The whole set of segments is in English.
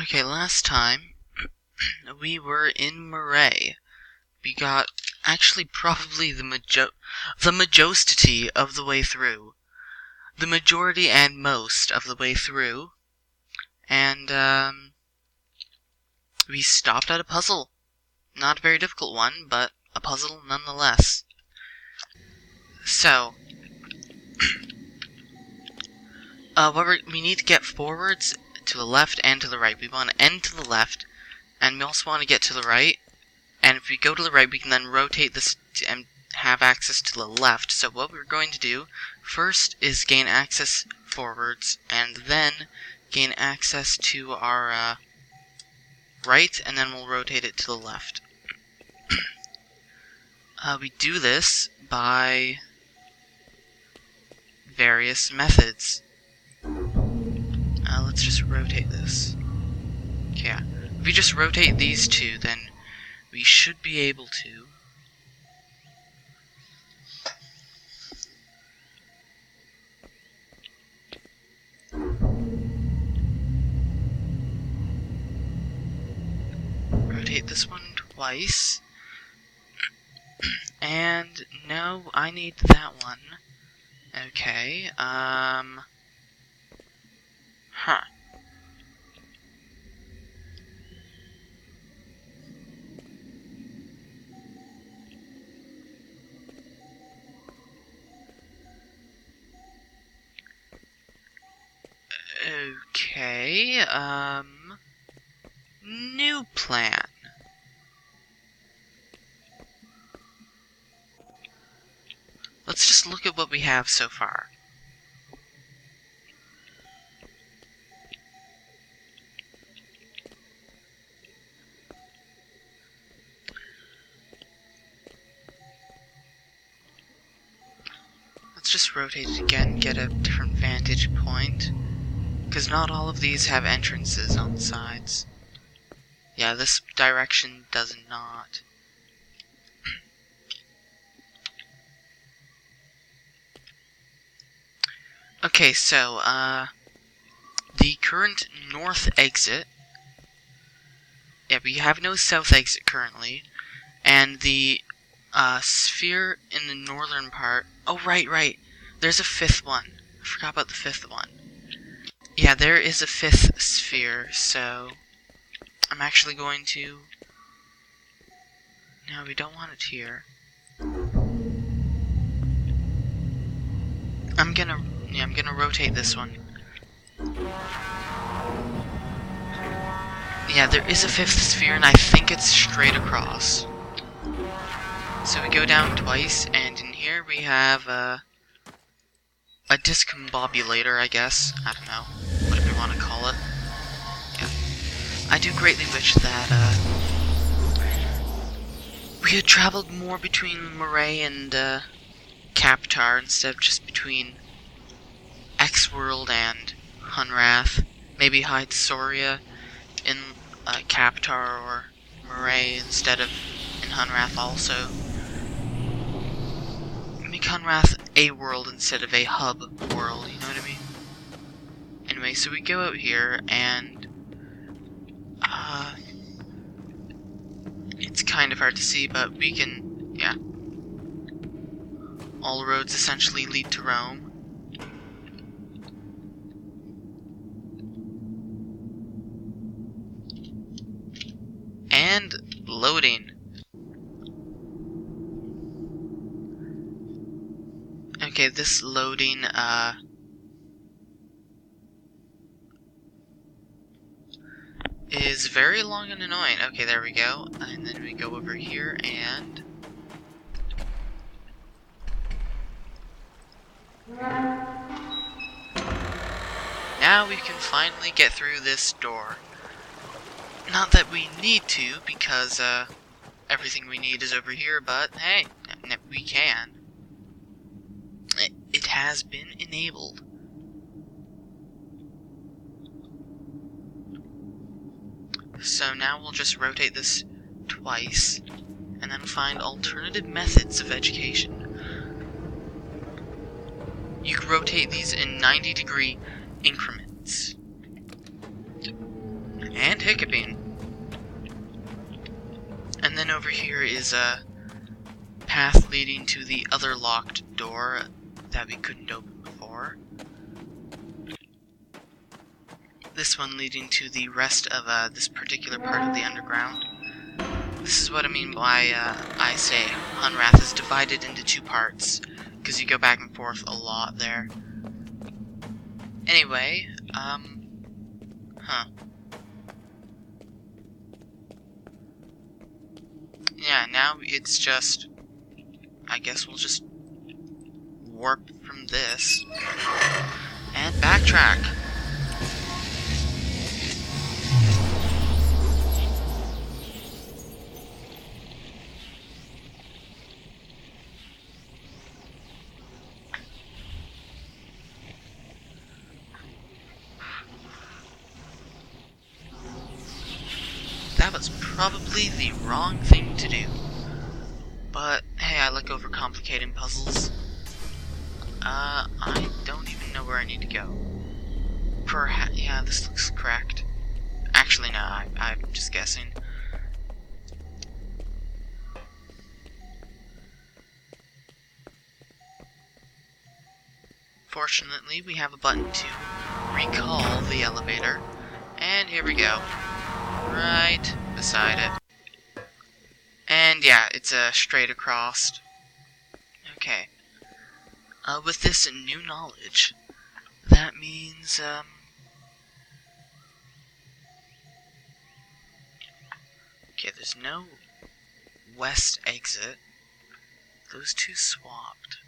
Okay, last time we were in Murray. We got actually probably the majority of the way through. The majority and most of the way through. And we stopped at a puzzle. Not a very difficult one, but a puzzle nonetheless. So we need to get forwards to the left and to the right. We want to end to the left, and we also want to get to the right. And if we go to the right, we can then rotate this and have access to the left. So what we're going to do first is gain access forwards, and then gain access to our right, and then we'll rotate it to the left. We do this by various methods. Let's just rotate this. Okay, yeah. If we just rotate these two, then we should be able to rotate this one twice. And no, I need that one. Okay, Okay, new plan. Let's just look at what we have so far. Let's just rotate it again, get a different vantage point. Because not all of these have entrances on the sides. Yeah, this direction does not. Okay, so, the current north exit. Yeah, we have no south exit currently. And the, sphere in the northern part. Oh, right. There's a fifth one. I forgot about the fifth one. Yeah, there is a fifth sphere, so I'm actually going to... No, we don't want it here. I'm gonna rotate this one. Yeah, there is a fifth sphere, and I think it's straight across. So we go down twice, and in here we have a discombobulator, I guess. I don't know, whatever you want to call it. Yeah. I do greatly wish that we had traveled more between Murray and Captar instead of just between X-World and Hunrath. Maybe hide Soria in Captar or Murray instead of in Hunrath also. Make Hunrath a world instead of a hub world, you know what I mean? Anyway, so we go out here, and it's kind of hard to see, but we can, yeah. All roads essentially lead to Rome. And loading. Okay, this loading, is very long and annoying. Okay, there we go. And then we go over here, and now we can finally get through this door. Not that we need to, because, everything we need is over here, but hey, we can. It has been enabled. So now we'll just rotate this twice, and then find alternative methods of education. You can rotate these in 90-degree increments. And hiccuping. And then over here is a path leading to the other locked door that we couldn't open before. This one leading to the rest of this particular part of the underground. This is what I mean by I say Hunrath is divided into two parts, because you go back and forth a lot there. Anyway, yeah, now it's just, I guess we'll just warp from this and backtrack. That was probably the wrong thing to do. But, hey, I like overcomplicating puzzles. I don't even know where I need to go. Yeah, this looks correct. Actually, no, I'm just guessing. Fortunately, we have a button to recall the elevator. And here we go. Right beside it. And yeah, it's straight across. Okay. With this new knowledge, that means, okay, there's no west exit. Those two swapped.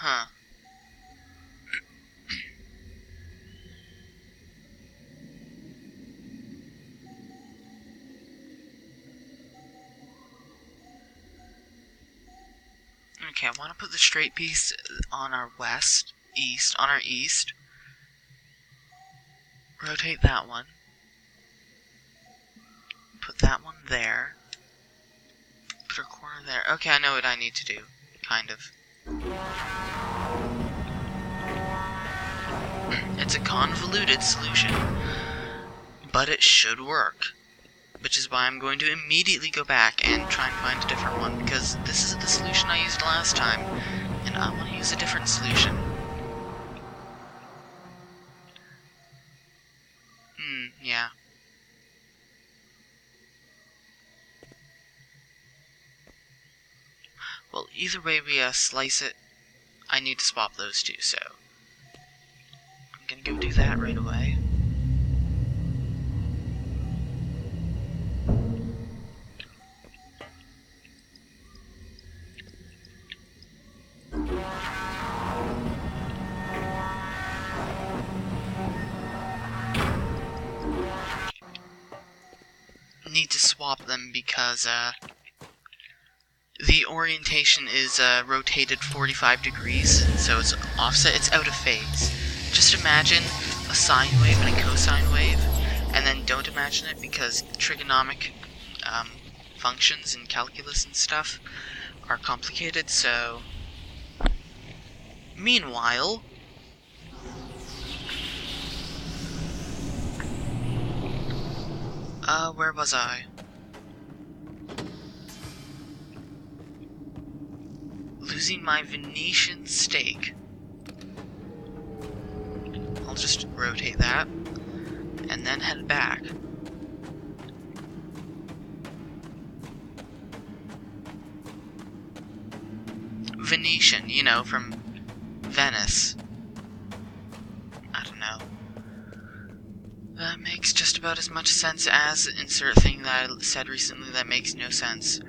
Huh. Okay, I want to put the straight piece on our east. Rotate that one. Put that one there. Put a corner there. Okay, I know what I need to do. Kind of. It's a convoluted solution, but it should work. Which is why I'm going to immediately go back and try and find a different one, because this is the solution I used last time, and I want to use a different solution. Yeah. Well, either way we slice it, I need to swap those two, so I'm gonna go do that right away. Need to swap them because the orientation is rotated 45 degrees, so it's offset, it's out of phase. Just imagine a sine wave and a cosine wave, and then don't imagine it because trigonomic functions and calculus and stuff are complicated, so... Meanwhile... where was I? Losing my Venetian steak. I'll just rotate that, and then head back. Venetian, you know, from Venice. I don't know. That makes just about as much sense as insert thing that I said recently that makes no sense.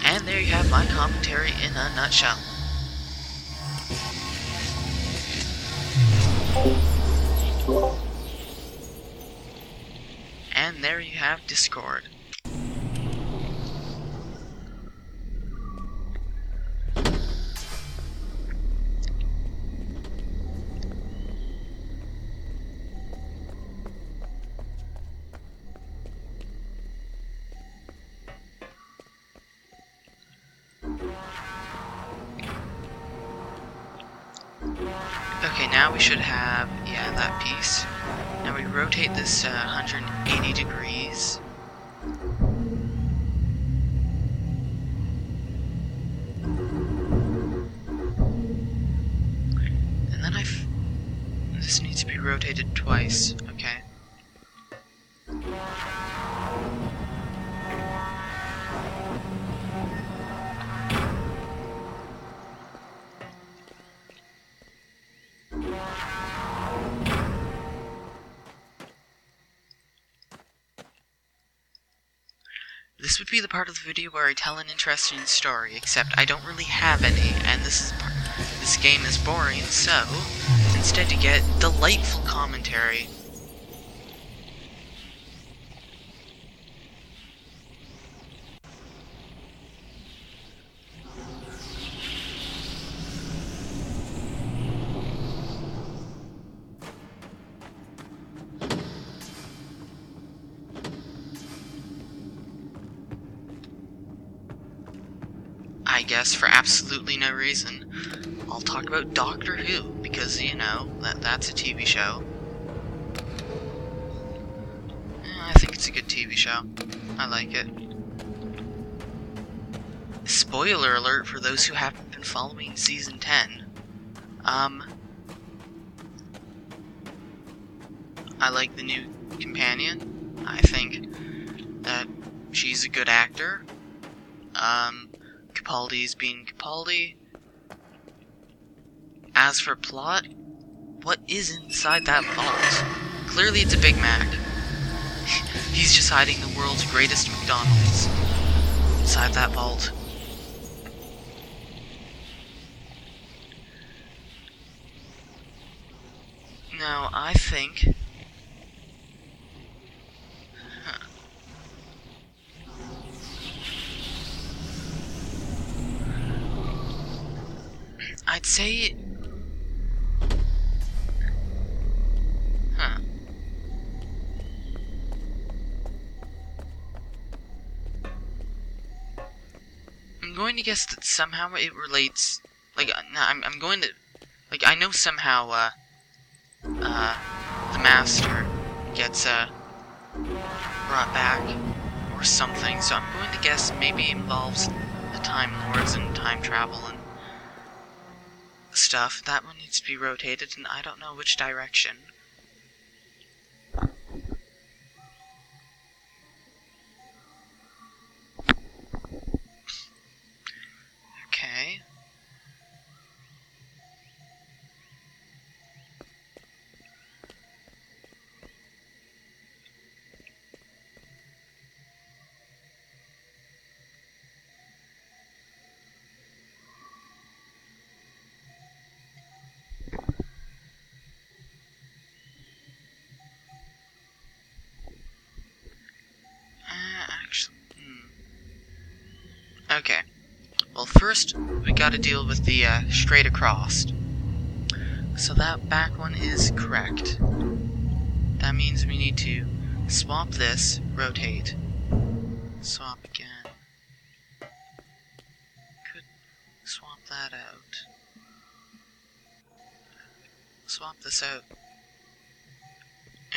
And there you have my commentary in a nutshell. And there you have Discord. Okay, now we should have, yeah, that piece. Now we rotate this 180 degrees. And then this needs to be rotated twice, okay. This would be the part of the video where I tell an interesting story, except I don't really have any, and this game is boring, so instead you get delightful commentary. I guess for absolutely no reason, I'll talk about Doctor Who, because, you know, that's a TV show. I think it's a good TV show. I like it. Spoiler alert for those who haven't been following Season 10. I like the new companion. I think that she's a good actor. Capaldi's being Capaldi. As for plot, what is inside that vault? Clearly it's a Big Mac. He's just hiding the world's greatest McDonald's inside that vault. Now, I think... I'd say... I'm going to guess that somehow it relates... Like, no, I'm going to... Like, I know somehow, the Master gets, brought back, or something, so I'm going to guess maybe it involves the Time Lords and time travel and stuff. That one needs to be rotated, and I don't know which direction. Okay. Okay. Well, first, we gotta deal with the, straight across. So that back one is correct. That means we need to swap this, rotate, swap again. Could swap that out. Swap this out.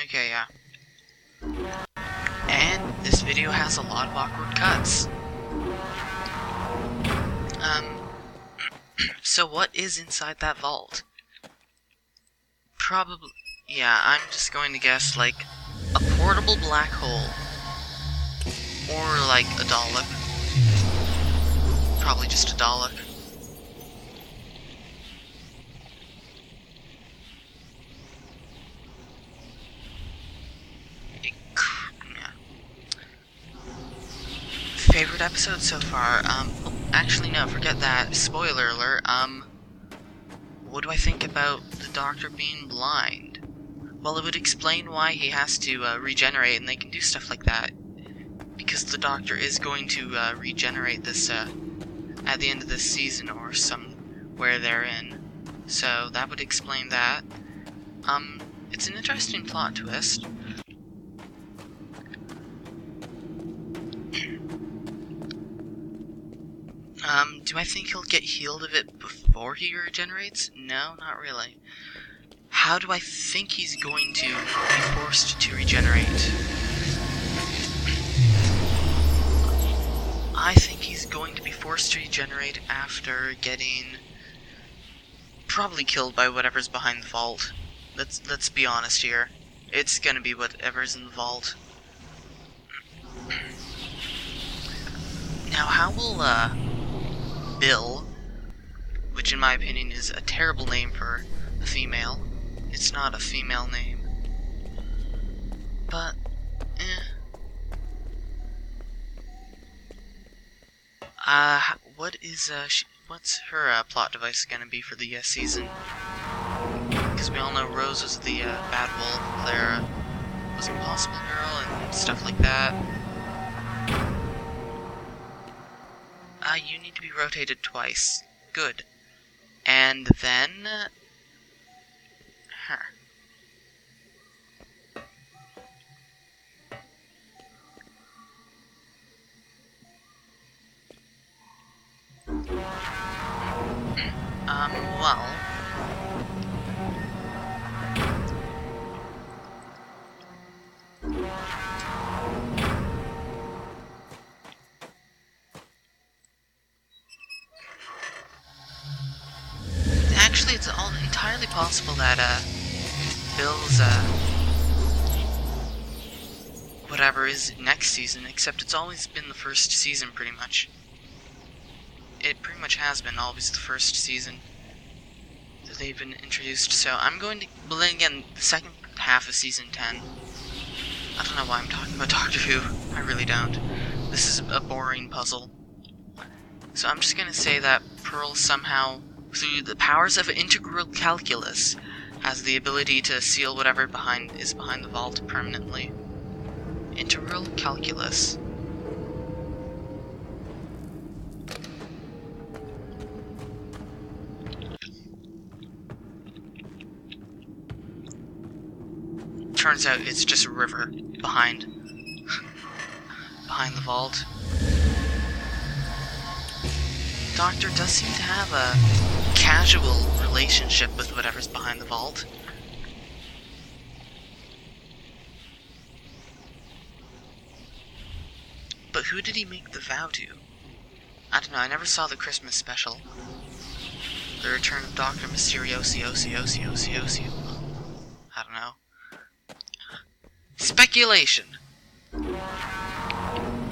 Okay, yeah. And this video has a lot of awkward cuts. So what is inside that vault? Probably, yeah, I'm just going to guess, like, a portable black hole. Or, like, a Dalek. Probably just a Dalek. Favorite episode so far? Oh, actually no, forget that. Spoiler alert, what do I think about the Doctor being blind? Well, it would explain why he has to, regenerate, and they can do stuff like that. Because the Doctor is going to, regenerate this, at the end of this season, or somewhere therein. So, that would explain that. It's an interesting plot twist. Do I think he'll get healed of it before he regenerates? No, not really. How do I think he's going to be forced to regenerate? I think he's going to be forced to regenerate after getting probably killed by whatever's behind the vault. Let's be honest here. It's gonna be whatever's in the vault. Now, how will Bill, which in my opinion is a terrible name for a female, it's not a female name, but what's her plot device gonna be for the season? Because we all know Rose was the bad wolf, Clara was Impossible Girl, and stuff like that. You need to be rotated twice. Good. And then... well... Actually, it's all entirely possible that, Bill's, whatever is next season, except it's always been the first season, pretty much. It pretty much has been always the first season that they've been introduced, so I'm going to, well then again, the second half of season 10. I don't know why I'm talking about Doctor Who, I really don't. This is a boring puzzle. So I'm just gonna say that Pearl somehow, through the powers of integral calculus, has the ability to seal whatever is behind the vault permanently. Integral calculus. Turns out it's just a river behind the vault. Doctor does seem to have a casual relationship with whatever's behind the vault. But who did he make the vow to? I don't know, I never saw the Christmas special. The Return of Dr. Mysteriosi. I don't know. Speculation!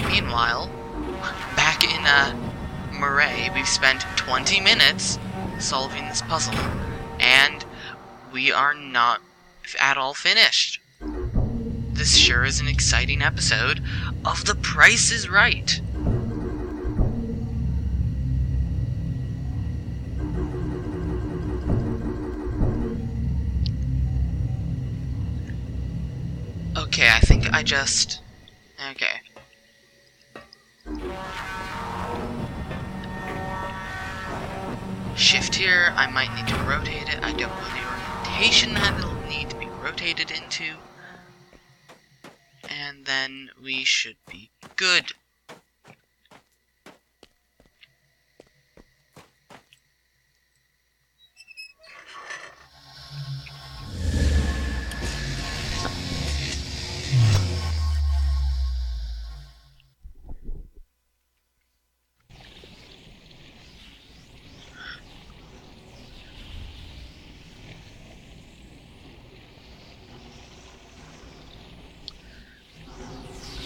Meanwhile, back in, Murray, we've spent 20 minutes solving this puzzle, and we are not at all finished. This sure is an exciting episode of The Price is Right. Okay, I think I just... Okay. Shift here, I might need to rotate it. I don't know the orientation that it'll need to be rotated into. And then we should be good.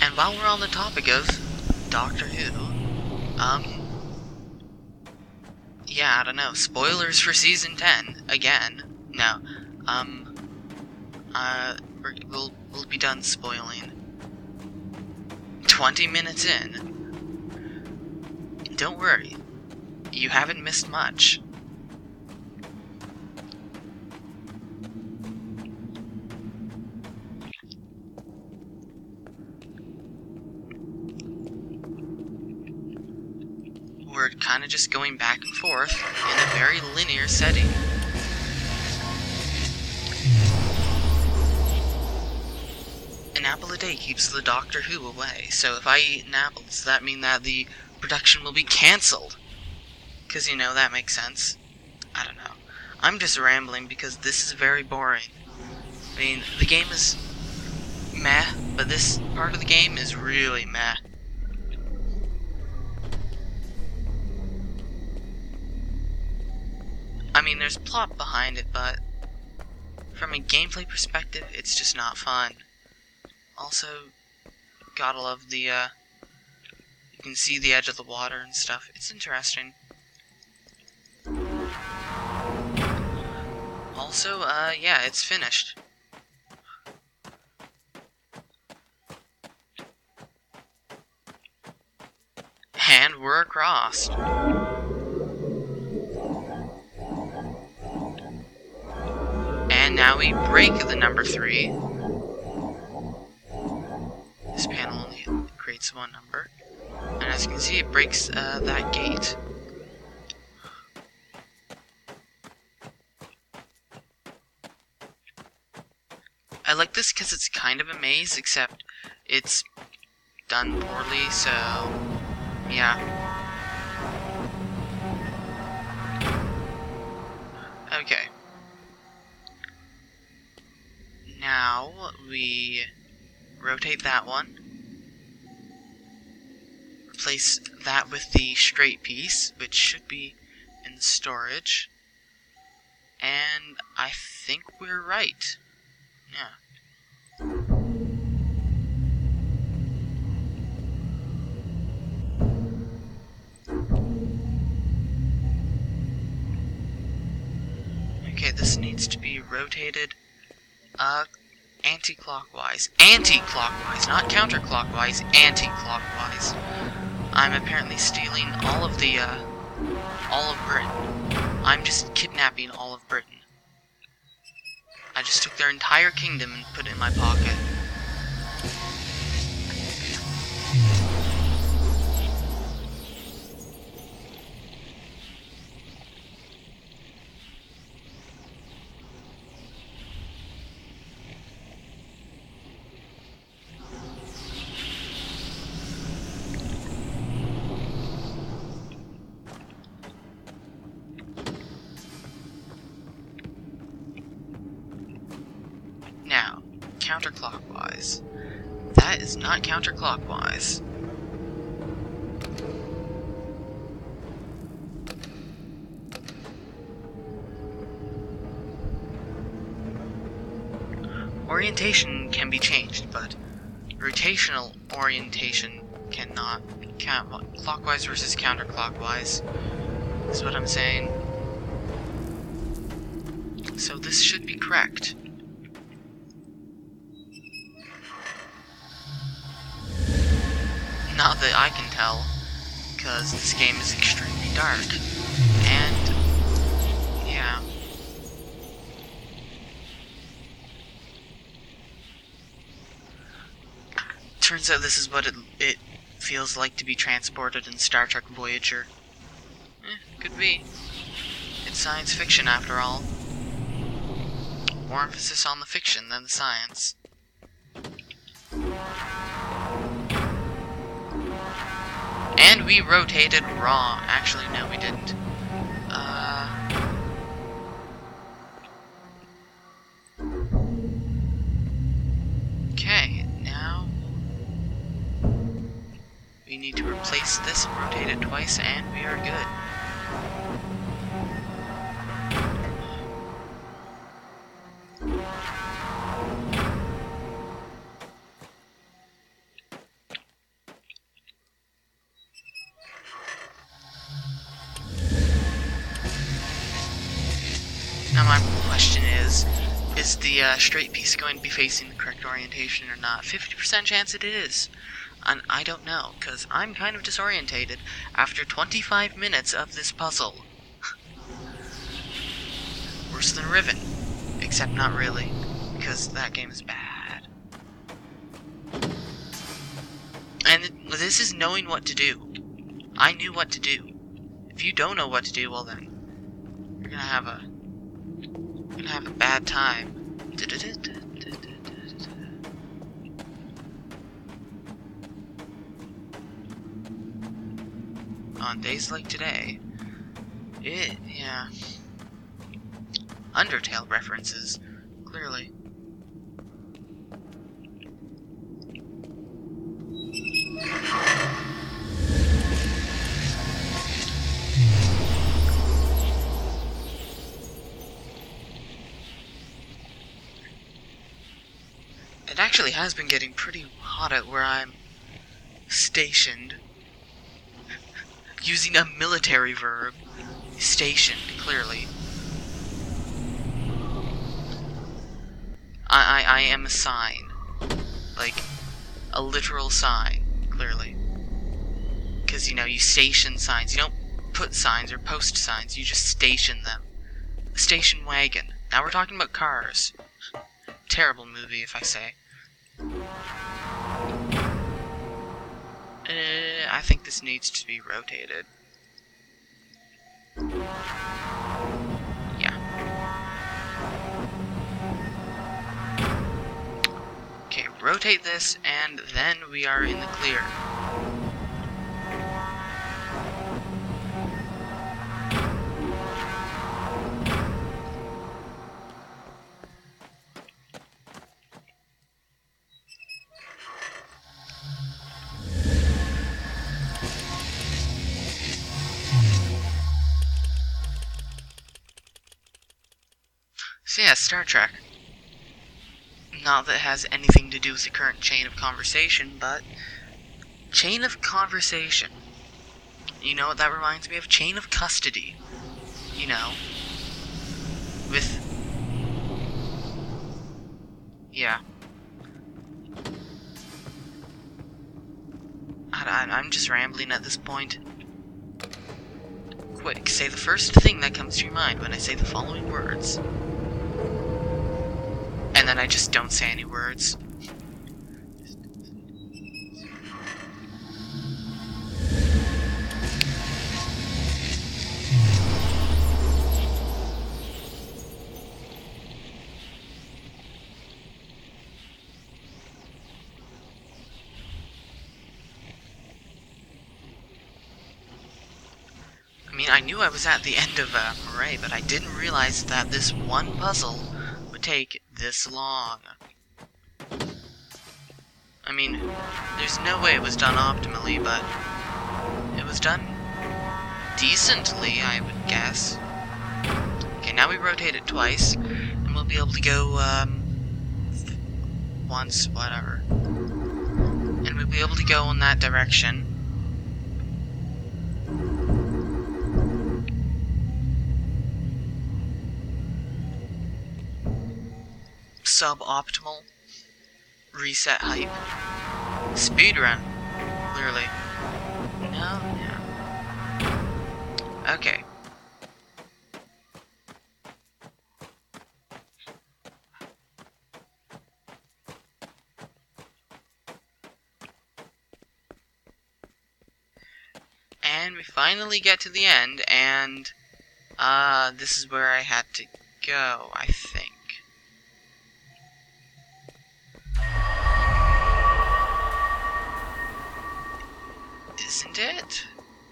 And while we're on the topic of Doctor Who, yeah, I don't know, spoilers for Season 10, again. No, we'll be done spoiling. 20 minutes in. Don't worry, you haven't missed much. We're kind of just going back and forth in a very linear setting. An apple a day keeps the Doctor Who away, so if I eat an apple, does that mean that the production will be cancelled? Because, you know, that makes sense. I don't know. I'm just rambling because this is very boring. I mean, the game is meh, but this part of the game is really meh. I mean, there's plot behind it, but from a gameplay perspective, it's just not fun. Also, gotta love the, you can see the edge of the water and stuff. It's interesting. Also, yeah, it's finished. And we're across. And now we break the number 3. This panel only creates one number. And as you can see, it breaks that gate. I like this because it's kind of a maze, except it's done poorly, so yeah. Okay. Now we rotate that one. Replace that with the straight piece, which should be in the storage. And I think we're right. Yeah. Okay, this needs to be rotated anti-clockwise. Anti-clockwise, not counterclockwise, anti-clockwise. I'm apparently stealing all of the, all of Britain. I'm just kidnapping all of Britain. I just took their entire kingdom and put it in my pocket. Now, counterclockwise. That is not counterclockwise. Orientation can be changed, but rotational orientation cannot. Clockwise versus counterclockwise is what I'm saying. So this should be correct. Not that I can tell, because this game is extremely dark. And yeah. Turns out this is what it feels like to be transported in Star Trek Voyager. Could be. It's science fiction after all. More emphasis on the fiction than the science. And we rotated wrong. Actually, no, we didn't. Okay, now we need to replace this and rotate it twice, and we are good. Now my question is the straight piece going to be facing the correct orientation or not? 50% chance it is. And I don't know, because I'm kind of disorientated after 25 minutes of this puzzle. Worse than Riven. Except not really, because that game is bad. And this is knowing what to do. I knew what to do. If you don't know what to do, well then, you're gonna have a bad time. On days like today, yeah. Undertale references, clearly. It actually has been getting pretty hot out where I'm stationed. Using a military verb. Stationed, clearly. I am a sign. Like, a literal sign, clearly. Because, you know, you station signs. You don't put signs or post signs, you just station them. A station wagon. Now we're talking about cars. Terrible movie, if I say. I think this needs to be rotated. Yeah. Okay, rotate this, and then we are in the clear. So yeah, Star Trek. Not that it has anything to do with the current chain of conversation, but chain of conversation. You know what that reminds me of? Chain of custody. You know. With... yeah. I'm just rambling at this point. Quick, say the first thing that comes to your mind when I say the following words. And then I just don't say any words. I mean, I knew I was at the end of Murray, but I didn't realize that this one puzzle would take this long. I mean, there's no way it was done optimally, but it was done decently, I would guess. Okay, now we rotate it twice, and we'll be able to go, once, whatever. And we'll be able to go in that direction. Suboptimal. Reset hype. Speedrun. Clearly. No. Okay. And we finally get to the end, and this is where I had to go, I think. Isn't it?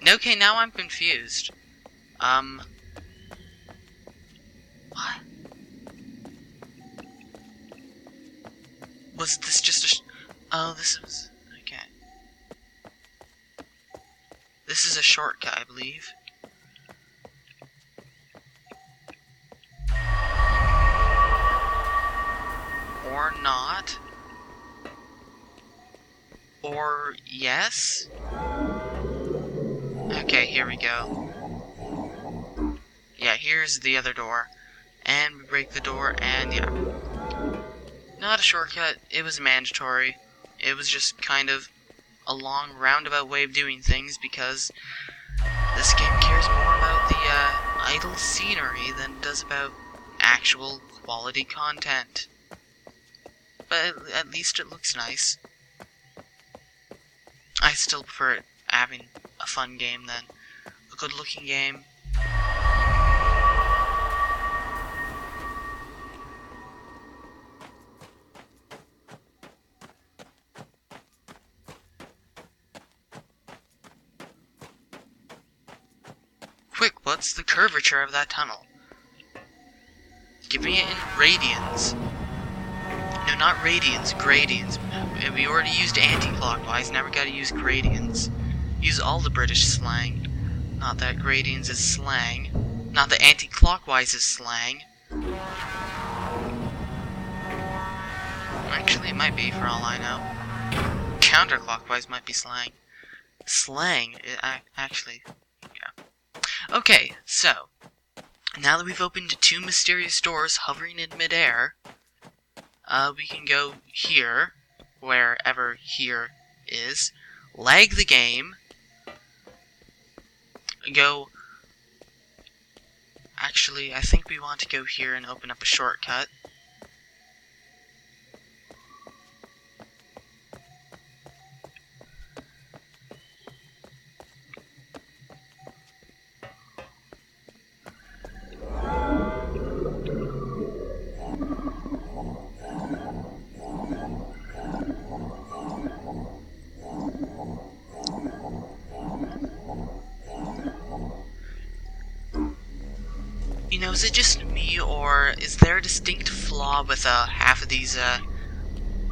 Okay, now I'm confused. What? Was this just a oh, this was... okay. This is a shortcut, I believe. Or not. Or yes? Okay, here we go. Yeah, here's the other door. And we break the door, and yeah. Not a shortcut, it was mandatory. It was just kind of a long roundabout way of doing things because this game cares more about the idle scenery than it does about actual quality content. But at least it looks nice. I still prefer it having a fun game than a good looking game. Quick, what's the curvature of that tunnel? giving it in radians. No, not radians, gradians. We already used anti-clockwise, now we gotta use gradians. Use all the British slang. Not that gradians is slang. Not that anti-clockwise is slang. Actually, it might be, for all I know. Counterclockwise might be slang. Slang, actually, yeah. Okay, so, now that we've opened 2 mysterious doors hovering in midair, we can go here, wherever here is, lag the game, go... Actually, I think we want to go here and open up a shortcut. You know, is it just me, or is there a distinct flaw with half of these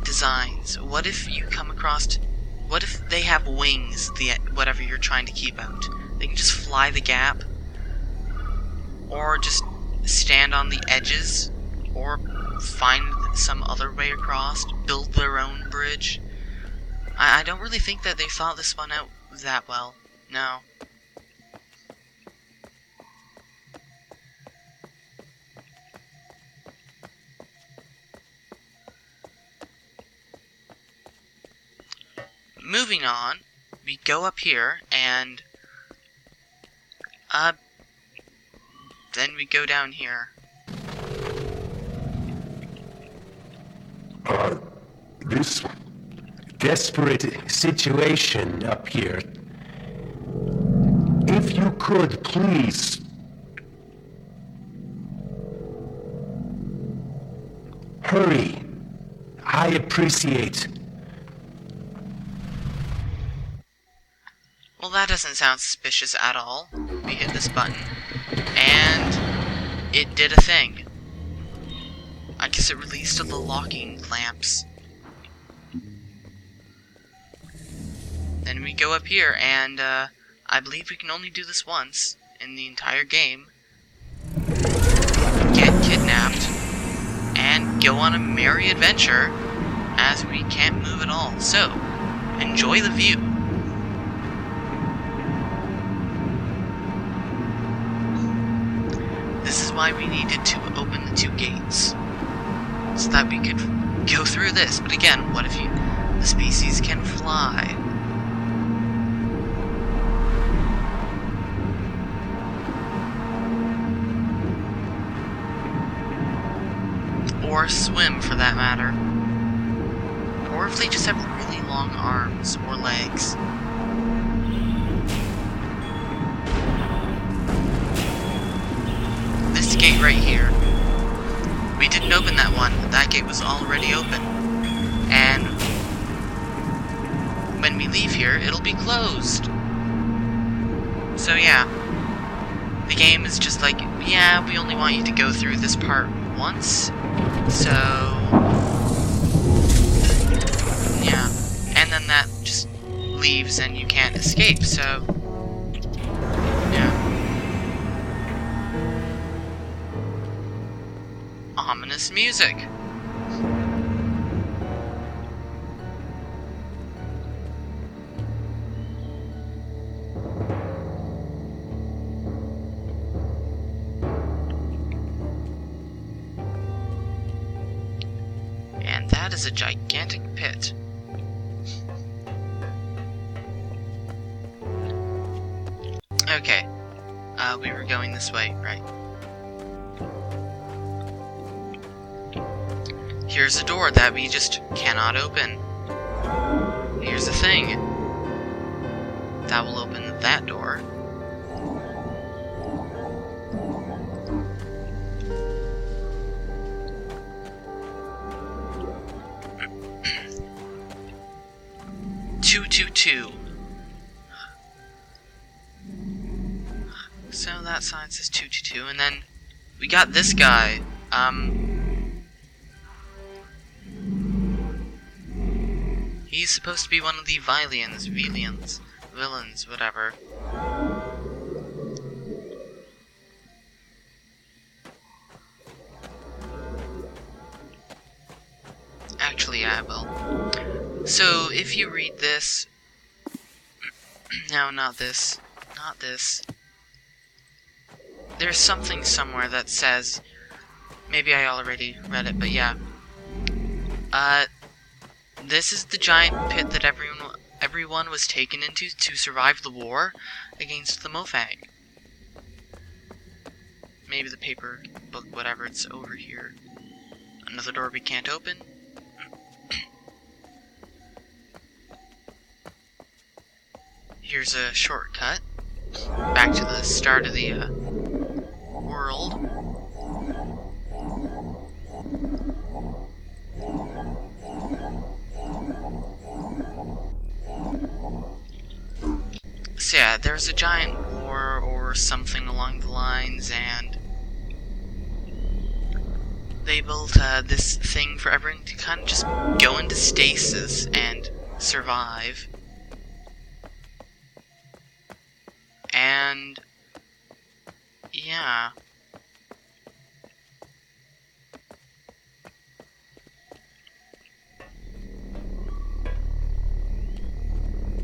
designs? What if you come across... What if they have wings, whatever you're trying to keep out? They can just fly the gap, or just stand on the edges, or find some other way across, build their own bridge. I don't really think that they thought this one out that well. No. Moving on, we go up here, and then we go down here. This desperate situation up here. If you could, please. Hurry. I appreciate. Well, that doesn't sound suspicious at all. We hit this button, and it did a thing. I guess it released the locking clamps. Then we go up here, and I believe we can only do this once in the entire game. Get kidnapped, and go on a merry adventure, as we can't move at all. So, enjoy the view. This is why we needed to open the 2 gates, so that we could go through this. But again, what if the species can fly? Or swim, for that matter. Or if they just have really long arms or legs. This gate right here. We didn't open that one, but that gate was already open. And when we leave here, it'll be closed. So yeah. The game is just like, yeah, we only want you to go through this part once. So yeah. And then that just leaves and you can't escape, so yeah. Ominous music. And that is a gigantic pit. Okay. We were going this way, right? Here's a door that we just cannot open. Here's a thing that will open that door. Two. So that sign says 222, and then we got this guy He's supposed to be one of the villains, whatever. Actually, I will. So, if you read this... No, not this. Not this. There's something somewhere that says... Maybe I already read it, but yeah. This is the giant pit that everyone was taken into to survive the war against the Mofang. Maybe the paper book, whatever, it's over here. Another door we can't open. Here's a shortcut back to the start of the world. So yeah, there's a giant war or something along the lines, and they built this thing for everyone to kind of just go into stasis and survive. And yeah.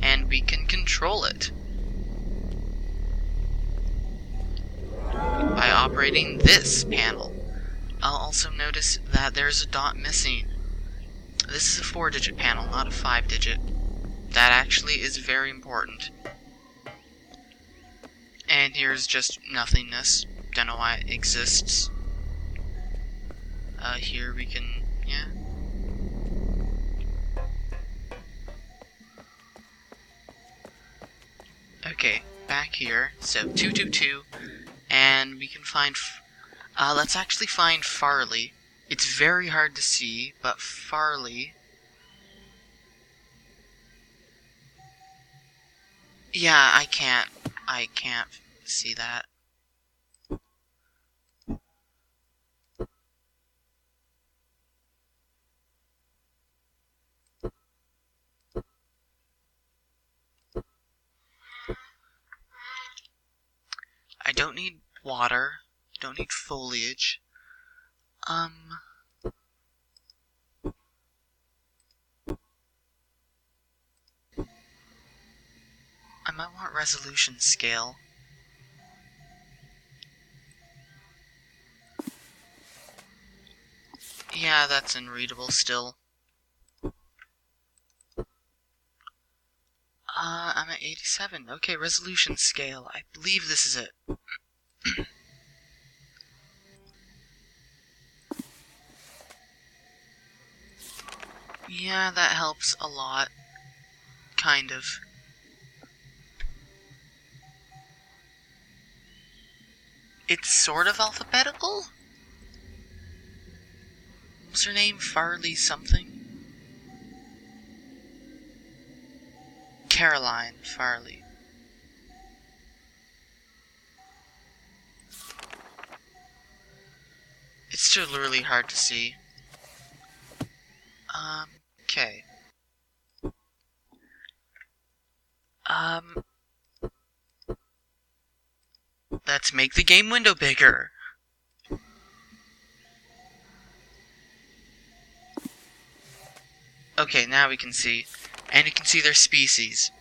And we can control it by operating this panel. I'll also notice that there's a dot missing. This is a 4-digit panel, not a 5-digit. That actually is very important. And here's just nothingness. Don't know why it exists. Here we can, yeah. Okay, back here. So 222, and we can find. Let's actually find Farley. It's very hard to see, but Farley. Yeah, I can't see that. I don't need water. Don't need foliage. I might want resolution scale. Yeah, that's unreadable still. I'm at 87. Okay, resolution scale. I believe this is it. Yeah, that helps a lot. Kind of. It's sort of alphabetical? What's her name? Farley something? Caroline Farley. It's still really hard to see. Okay. Let's make the game window bigger. Okay, now we can see. And you can see their species.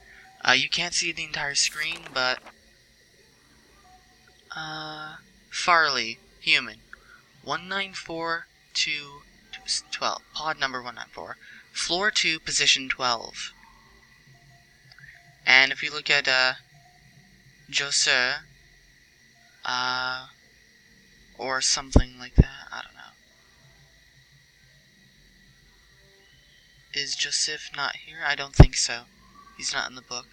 You can't see the entire screen, but... Farley, human. 194212. Pod number 194. Floor 2, position 12. And if you look at, Joseph, or something like that, I don't know. Is Joseph not here? I don't think so. He's not in the book.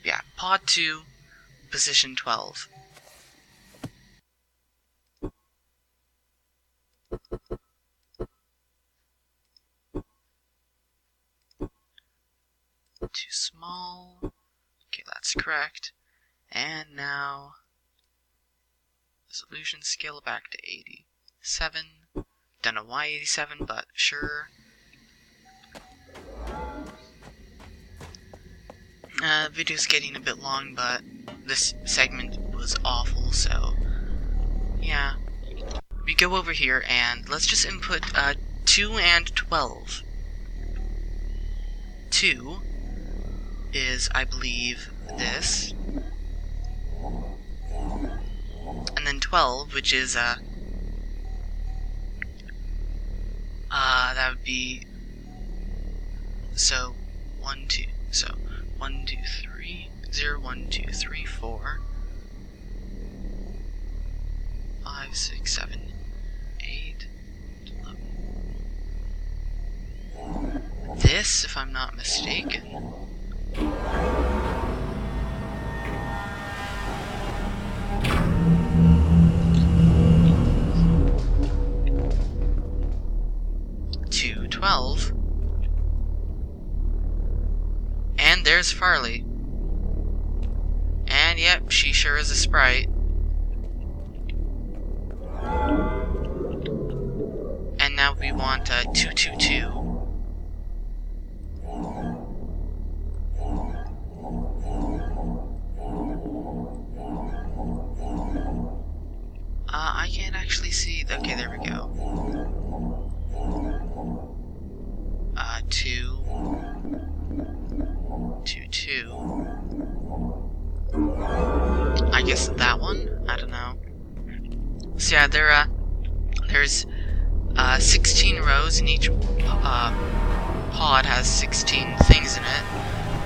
Yeah, pod 2, position 12. Too small. Okay, that's correct. And now Resolution scale back to 87. Don't know why 87, but sure. Video's getting a bit long, but this segment was awful, so yeah. We go over here and let's just input 2 and 12. 2 is, I believe, this. And then 12, which is, that would be, so, 1, 2, so, 1, 2, 3, 0, 1, 2, 3, 4, 5, 6, 7, 8, 11. This, if I'm not mistaken. 12. And there's Farley. And yep, she sure is a sprite. And now we want 222. I can't actually see. Okay, there we go. 2, 2, 2. I guess that one? I don't know. So yeah, there's 16 rows, and each pod has 16 things in it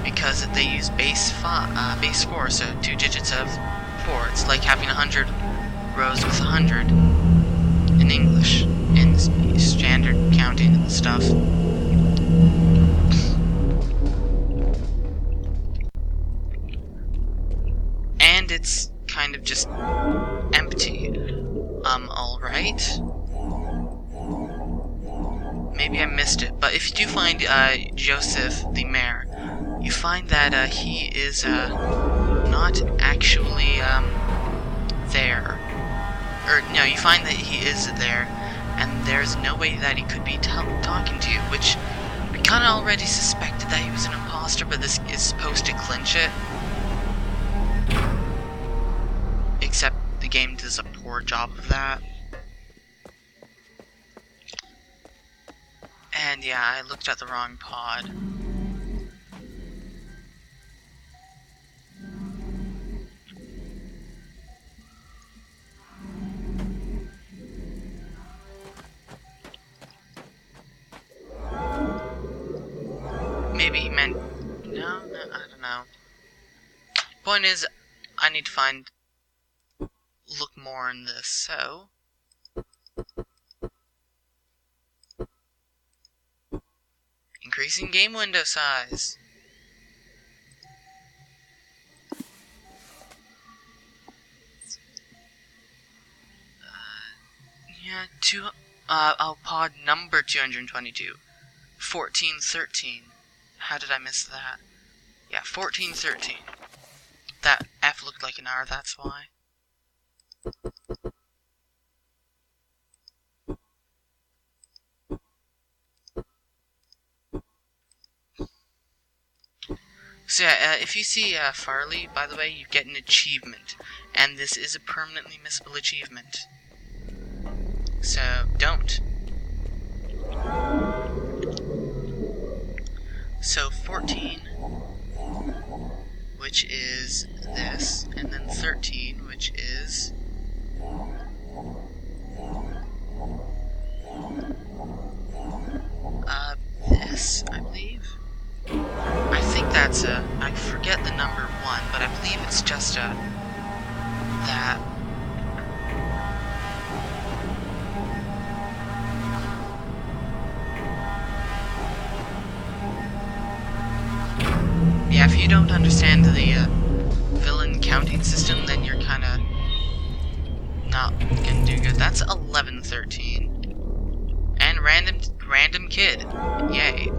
because they use base 4, so 2 digits of 4. It's like having 100 rows with 100 in English, in standard counting and stuff. And it's kind of just empty. Alright. Maybe I missed it, but if you do find Joseph, the mayor, you find that he is not actually there. Or, no, you find that he is there, and there's no way that he could be talking to you, which we kind of already suspected that he was an imposter, but this is supposed to clinch it. Except the game does a poor job of that. And yeah, I looked at the wrong pod. Maybe he meant... No, I don't know. Point is, I need to look more in this, so... Increasing game window size. Yeah, pod number 222. 1413. How did I miss that? Yeah, 1413. That F looked like an R, that's why. So yeah, if you see Farley, by the way, you get an achievement. And this is a permanently missable achievement. So, don't. So, 14, which is this, and then 13, which is... this, I believe. I think that's I forget the number 1, but I believe it's just that. Yeah, if you don't understand the villain counting system, then you're kinda not gonna do good. That's 1113. And random kid. Yay.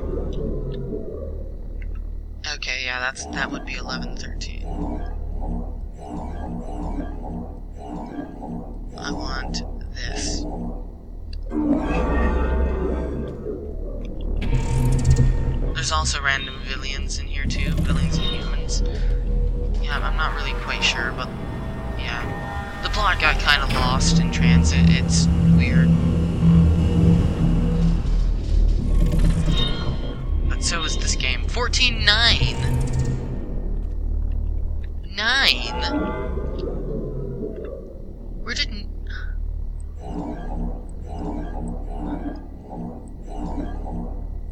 Okay, yeah, that would be 1113. there's also random villains in here too, villains and humans. Yeah, I'm not really quite sure, but yeah. The plot got kind of lost in transit, it's weird. But so is this game. 14-9! 9? Where did...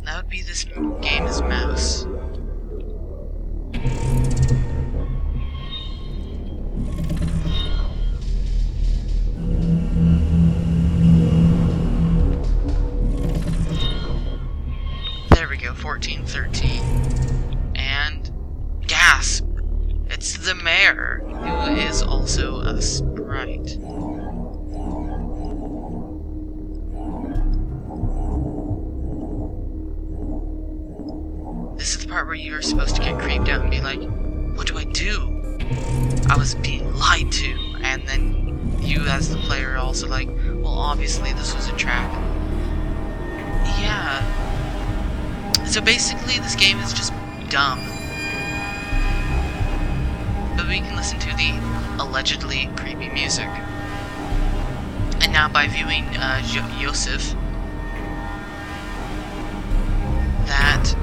That would be this game's mouse. There we go, 14-13. And... gasp! It's the mayor, who is also a sprite. This is the part where you're supposed to get creeped out and be like, what do I do? I was being lied to. And then you as the player are also like, well, obviously this was a trap. Yeah. So basically this game is just dumb. But we can listen to the allegedly creepy music. And now by viewing Yosef, that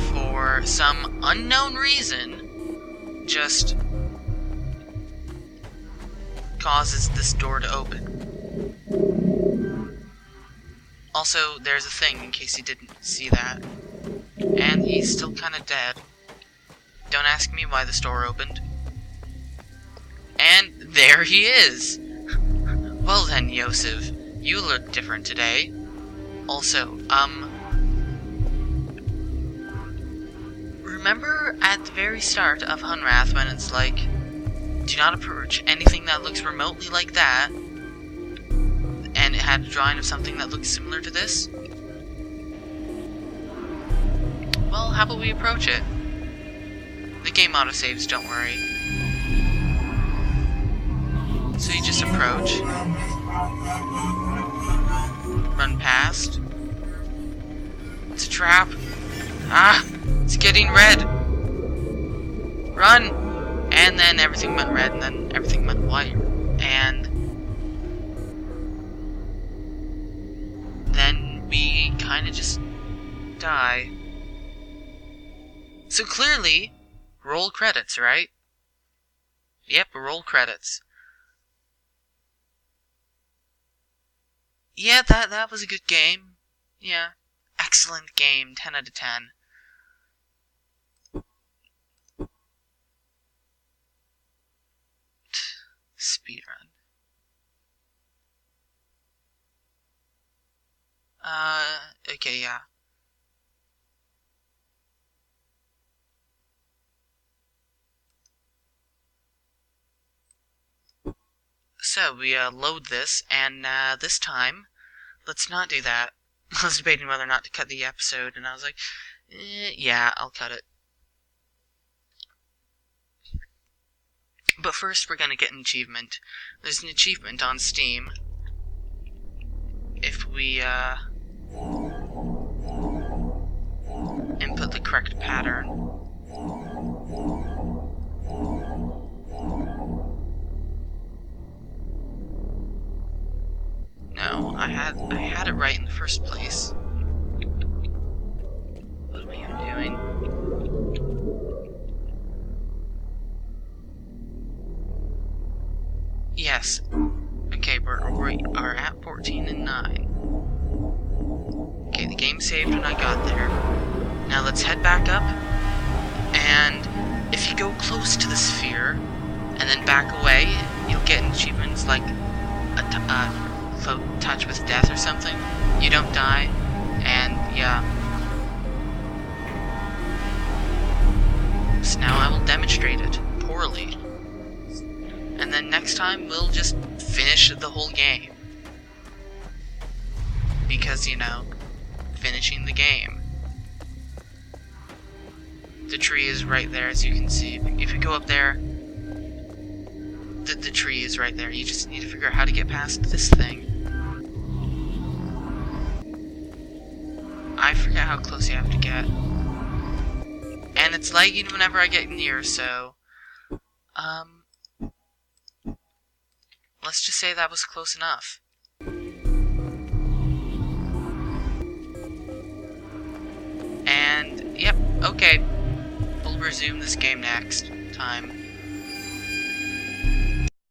for some unknown reason just causes this door to open. Also, there's a thing in case you didn't see that. And he's still kinda dead. Don't ask me why this door opened. And there he is! Well then, Yosef, you look different today. Also, remember at the very start of Hunrath when it's like, do not approach anything that looks remotely like that, and it had a drawing of something that looks similar to this? Well, how about we approach it? The game autosaves, don't worry. So you just approach, run past. It's a trap. Ah! It's getting red! Run! And then everything went red, and then everything went white. And then we kinda just die. So clearly, roll credits, right? Yep, roll credits. Yeah, that was a good game. Yeah. Excellent game, 10 out of 10. Speedrun. Okay, yeah. So, we load this, and this time, let's not do that. I was debating whether or not to cut the episode, and I was like, yeah, I'll cut it. But first, we're gonna get an achievement. There's an achievement on Steam. If we, input the correct pattern. No, I had it right in the first place. What am I even doing? Yes. Okay, we are at 14 and 9. Okay, the game saved when I got there. Now let's head back up. And if you go close to the sphere and then back away, you'll get achievements like touch with death or something. You don't die, and yeah. So now I will demonstrate it poorly. And then next time we'll just finish the whole game. Because, you know, finishing the game. The tree is right there, as you can see. If you go up there, the tree is right there. You just need to figure out how to get past this thing. I forget how close you have to get. And it's lagging whenever I get near, so... let's just say that was close enough. And, yep, okay. We'll resume this game next time.